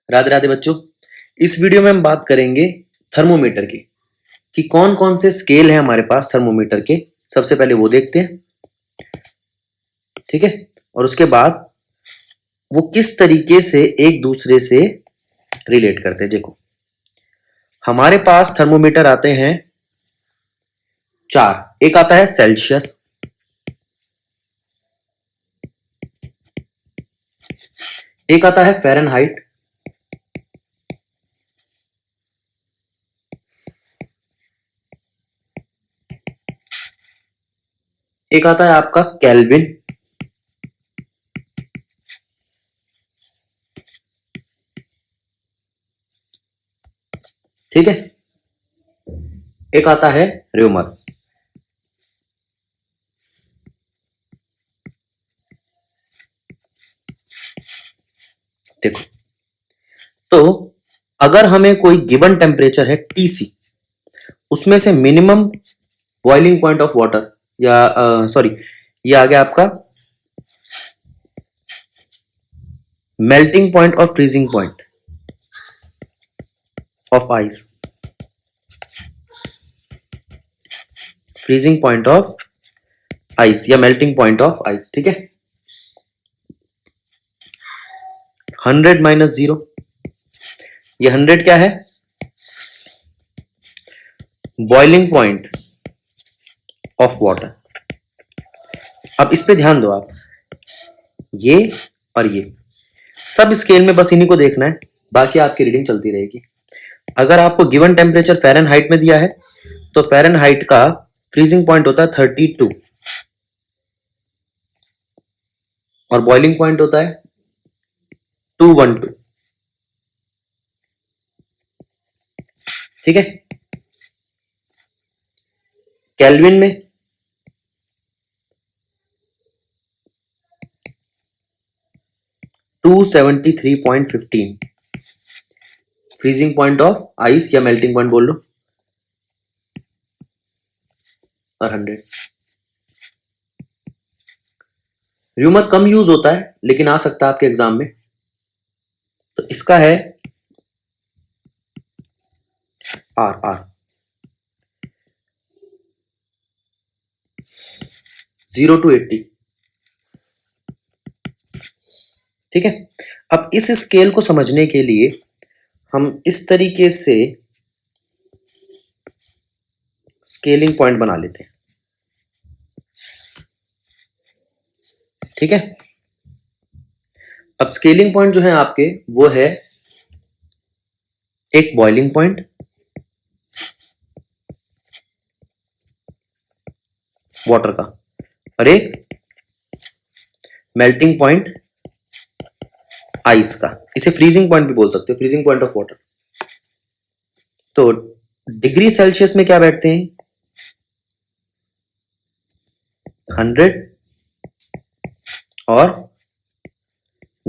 राधे राधे बच्चों। इस वीडियो में हम बात करेंगे थर्मोमीटर की कि कौन कौन से स्केल है हमारे पास थर्मोमीटर के। सबसे पहले वो देखते हैं, ठीक है, और उसके बाद वो किस तरीके से एक दूसरे से रिलेट करते हैं। देखो, हमारे पास थर्मोमीटर आते हैं चार। एक आता है सेल्सियस, एक आता है फ़ारेनहाइट, एक आता है आपका केल्विन, ठीक है, एक आता है र्यूमर। देखो, तो अगर हमें कोई गिवन टेम्परेचर है टीसी, उसमें से minimum boiling point of water या सॉरी, ये आ गया आपका मेल्टिंग पॉइंट और freezing point of ice, freezing point of ice या मेल्टिंग पॉइंट ऑफ आइस, ठीक है। 100 माइनस 0, ये 100 क्या है? Boiling point of water. अब इस पे ध्यान दो आप, ये और ये सब स्केल में बस इन्हीं को देखना है, बाकी आपकी रीडिंग चलती रहेगी। अगर आपको गिवन टेम्परेचर फ़ारेनहाइट में दिया है तो फ़ारेनहाइट का फ्रीजिंग पॉइंट होता है 32 और बॉइलिंग पॉइंट होता है 212, ठीक है। केल्विन में 273.15 फ्रीजिंग पॉइंट ऑफ आइस या मेल्टिंग पॉइंट बोल लो, और 100। र्यूमर कम यूज होता है लेकिन आ सकता है आपके एग्जाम में, तो इसका है आर आर 0 to 80, ठीक है। अब इस स्केल को समझने के लिए हम इस तरीके से स्केलिंग पॉइंट बना लेते हैं, ठीक है। अब स्केलिंग पॉइंट जो है आपके वो है एक बॉइलिंग पॉइंट, वाटर का, और एक मेल्टिंग पॉइंट आइस का। इसे फ्रीजिंग पॉइंट भी बोल सकते हो, फ्रीजिंग पॉइंट ऑफ वाटर। तो डिग्री सेल्सियस में क्या बैठते हैं? 100 और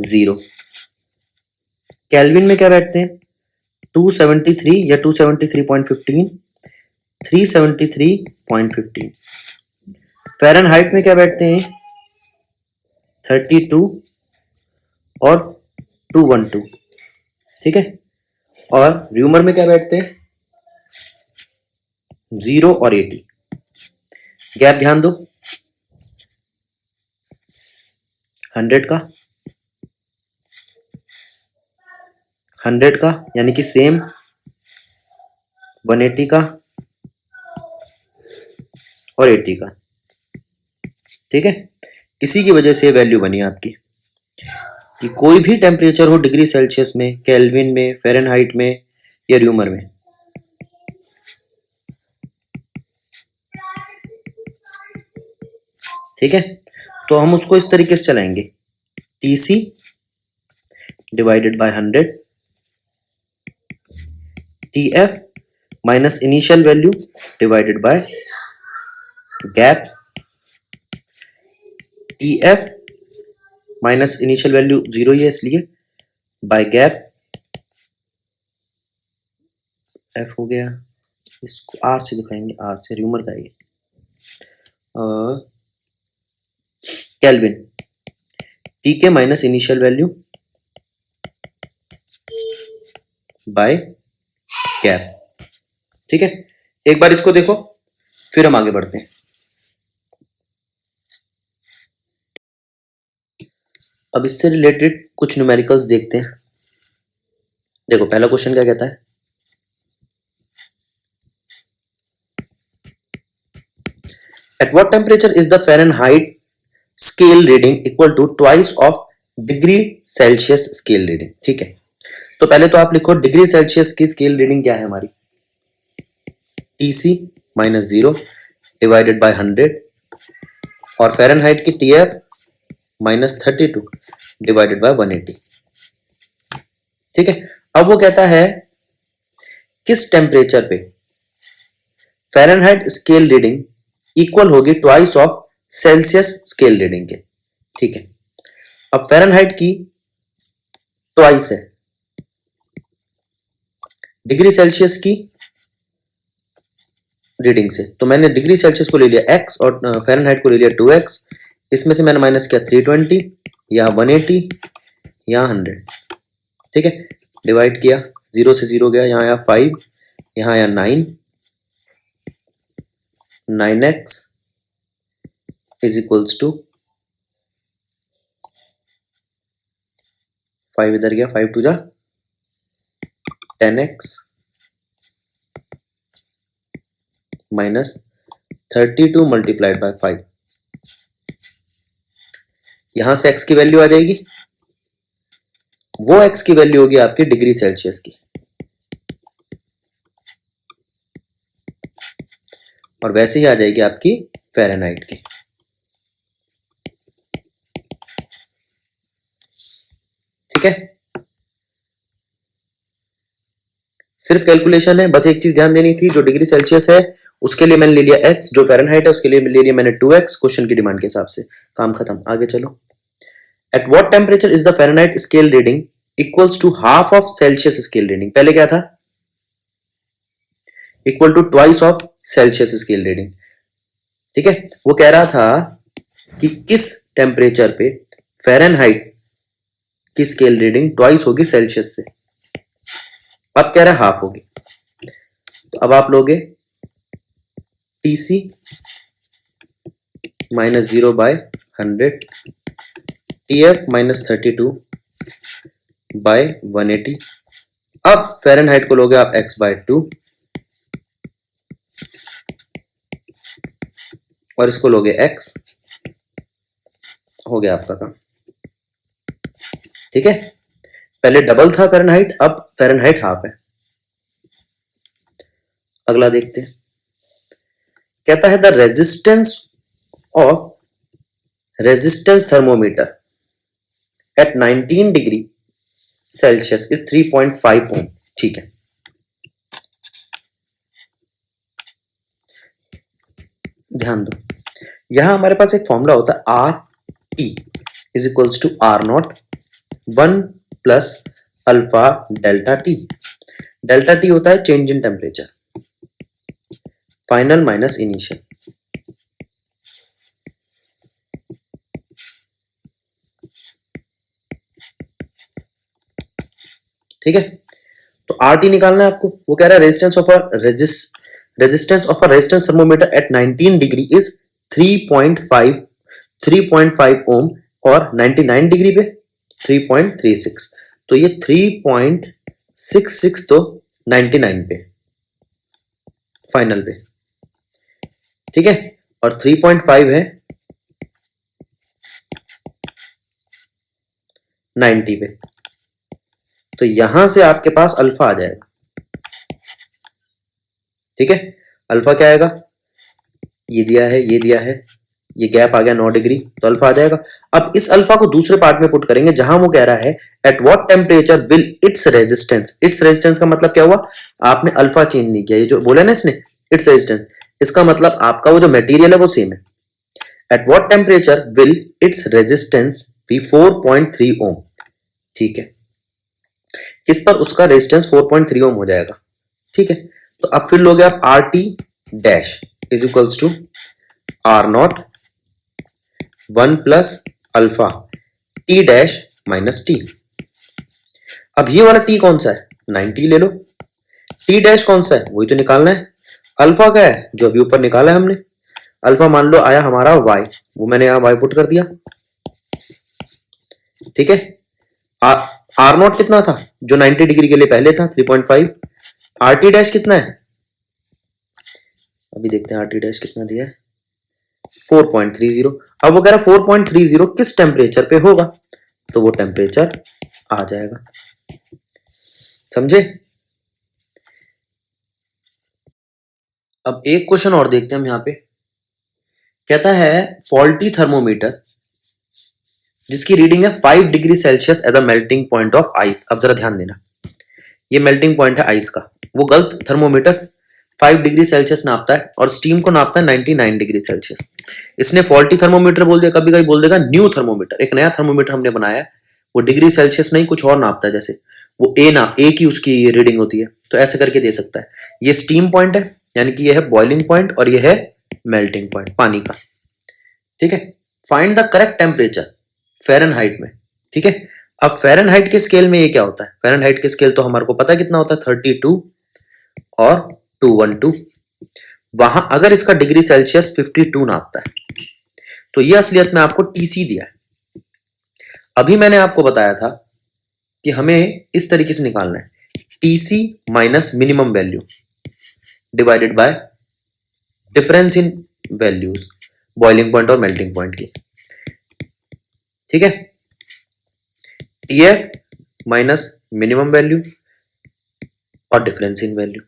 0। केल्विन में क्या बैठते हैं? 273 या 273.15, 373.15। फ़ारेनहाइट में क्या बैठते हैं? 32 और 212, ठीक है। और र्यूमर में क्या बैठते हैं? 0 और 80। गैप ध्यान दो, 100 का, 100 का यानी कि सेम, 180 का और 80 का, ठीक है। इसी की वजह से वैल्यू बनी आपकी कि कोई भी टेम्परेचर हो डिग्री सेल्सियस में, केल्विन में, फ़ारेनहाइट में या र्यूमर में, ठीक है। तो हम उसको इस तरीके से चलाएंगे, TC divided by 100, TF minus initial value divided by gap, TF minus initial value 0 ही है इसलिए बाय गैप, F हो गया, इसको R से दिखाएंगे, R से र्यूमर का ये kelvin, TK minus initial value by gap. ठीक है, एक बार इसको देखो, फिर हम आगे बढ़ते हैं। अब इससे रिलेटेड कुछ न्यूमेरिकल्स देखते हैं। देखो पहला क्वेश्चन क्या कहता है, at what temperature is the Fahrenheit scale reading equal to twice of degree Celsius scale reading. ठीक है, तो पहले तो आप लिखो डिग्री सेल्सियस की स्केल रीडिंग क्या है हमारी, TC माइनस 0 डिवाइडेड बाय 100, और फ़ारेनहाइट की TF माइनस 32 डिवाइडेड बाय 180। ठीक है, अब वो कहता है किस टेम्परेचर पे फ़ारेनहाइट स्केल रीडिंग इक्वल होगी twice of Celsius scale reading के। ठीक है, अब फ़ारेनहाइट की ट्वाइस है, डिग्री सेल्सियस की रीडिंग से, तो मैंने डिग्री सेल्सियस को ले लिया x और फ़ारेनहाइट को ले लिया 2x, इसमें से मैंने माइनस किया 320, यहाँ 180, यहाँ 100। ठीक है, डिवाइड किया, 0 से 0 गया, यहाँ आया 5, यहाँ आया 9, 9x इज इक्वल्स टू 5, इधर गया 5 टू जा 10x माइनस 32 मल्टीप्लाइड बाय 5। यहां से x की वैल्यू आ जाएगी, वो x की वैल्यू होगी आपकी डिग्री सेल्सियस की, और वैसे ही आ जाएगी आपकी फ़ारेनहाइट की। ठीक है, सिर्फ कैलकुलेशन है, बस एक चीज ध्यान देनी थी, जो डिग्री सेल्सियस है उसके लिए मैंने ले लिया x, जो फ़ारेनहाइट है उसके लिए ले लिया मैंने 2x, क्वेश्चन की डिमांड के हिसाब से। काम खत्म, आगे चलो। At what temperature is the Fahrenheit scale reading equals to half of Celsius scale reading. पहले क्या था, equal to twice of Celsius scale reading. ठीक है, वो कह रहा था कि किस टेम्परेचर पे फ़ारेनहाइट की स्केल रीडिंग ट्वाइस होगी सेल्सियस से। अब कह रहा है हाफ होगी, तो अब आप लोगे TC minus 0 by 100, TF minus 32 by 180। अब फ़ारेनहाइट को लोगे आप x बाय 2, और इसको लोगे x, हो गया आपका काम। ठीक है, पहले डबल था फ़ारेनहाइट, अब फ़ारेनहाइट हाफ है। अगला देखते हैं, कहता है the resistance thermometer at 19 degree Celsius is 3.5 ohm. ठीक है, ध्यान दो, यहां हमारे पास एक फॉर्मूला होता है RT is equals to R0 1 plus alpha delta T. Delta T होता है change in temperature, final minus initial. ठीक है, तो RT निकालना है आपको। वो कह रहा है resistance of a resistance thermometer at 19 degree is 3.5 ohm, और 99 डिग्री पे 3.36, तो ये 3.66 तो 99 पे फाइनल पे। ठीक है, और 3.5 है 90 पे, तो यहां से आपके पास अल्फा आ जाएगा। ठीक है, अल्फा क्या आएगा, ये दिया है, ये दिया है, ये गैप आ गया 9 डिग्री, तो अल्फा आ जाएगा। अब इस अल्फा को दूसरे पार्ट में पुट करेंगे, जहां वो कह रहा है at what temperature will its resistance का मतलब क्या हुआ, आपने अल्फा चेंज नहीं किया, ये जो बोला ना इसने इट्स रेजिस्टेंस, इसका मतलब आपका वो जो मटेरियल है वो सेम है। At what temperature will its resistance be 4.3 ohm. ठीक है, किस पर उसका रेजिस्टेंस 4.3 ओम हो जाएगा। ठीक है, तो अब फिर लोगे आप RT dash is equals to R0 1 plus alpha T dash minus T। अब ये वाला T कौन सा है, 90 ले लो। टी डैश कौन सा है, वही तो निकालना है। अल्फा क्या है, जो अभी ऊपर निकाला है हमने। अल्फा मान लो आया हमारा y, वो मैंने यहां y पुट कर दिया। ठीक है। आर नॉट कितना था, जो 90 डिग्री के लिए पहले था 3.5। आर टी डैश कितना है, अभी देखते हैं आर टी डैश कितना दिया है, 4.30। अब वो कह रहा 4.30 किस टेम्परेचर पे होगा, तो वो टेम्परेचर आ जाएगा। समझे। अब एक क्वेश्चन और देखते हैं हम यहाँ पे। कहता है फॉल्टी थर्मोमीटर जिसकी रीडिंग है 5 degree Celsius at the melting point of ice. अब जरा ध्यान देना, ये मेल्टिंग पॉइंट है आइस का, वो गलत थर्मोमीटर 5 डिग्री सेल्सियस नापता है और स्टीम को नापता है 99 डिग्री सेल्सियस। इसने फॉल्टी थर्मोमीटर बोल दिया, कभी कभी बोल देगा न्यू थर्मोमीटर, एक नया थर्मोमीटर हमने बनाया है, वो डिग्री सेल्सियस नहीं कुछ और नापता है, जैसे वो ए की उसकी रीडिंग होती है, तो ऐसे करके दे सकता है। ये स्टीम पॉइंट है, यानी कि ये है बॉइलिंग पॉइंट और ये है मेल्टिंग पॉइंट पानी का। ठीक है। Find the correct temperature Fahrenheit में। ठीक है। अब फ़ारेनहाइट के स्केल में ये क्या होता है, फ़ारेनहाइट के स्केल तो हमारे को पता है कितना होता है, 32 और 212। वहां अगर इसका डिग्री सेल्सियस 52 नापता है, तो ये असलियत में आपको टीसी दिया है। अभी मैंने आपको बताया था कि हमें इस तरीके से निकालना है, TC minus minimum value divided by difference in values boiling point और मेल्टिंग पॉइंट की। ठीक है। टीएफ माइनस मिनिमम वैल्यू और डिफरेंस इन वैल्यू।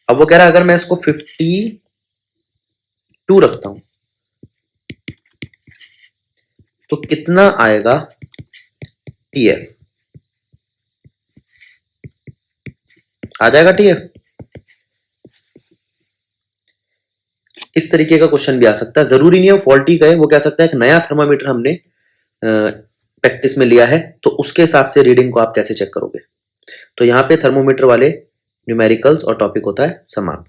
अब वो कह रहा है अगर मैं इसको 52 रखता हूं तो कितना आएगा टीएफ, आ जाएगा टीएफ। इस तरीके का क्वेश्चन भी आ सकता है, जरूरी नहीं है फॉल्टी का है, वो कह सकता है एक नया थर्मामीटर हमने प्रैक्टिस में लिया है, तो उसके हिसाब से रीडिंग को आप कैसे चेक करोगे। तो यहाँ पे थर्मोमीटर वाले न्यूमेरिकल्स और टॉपिक होता है समाप्त।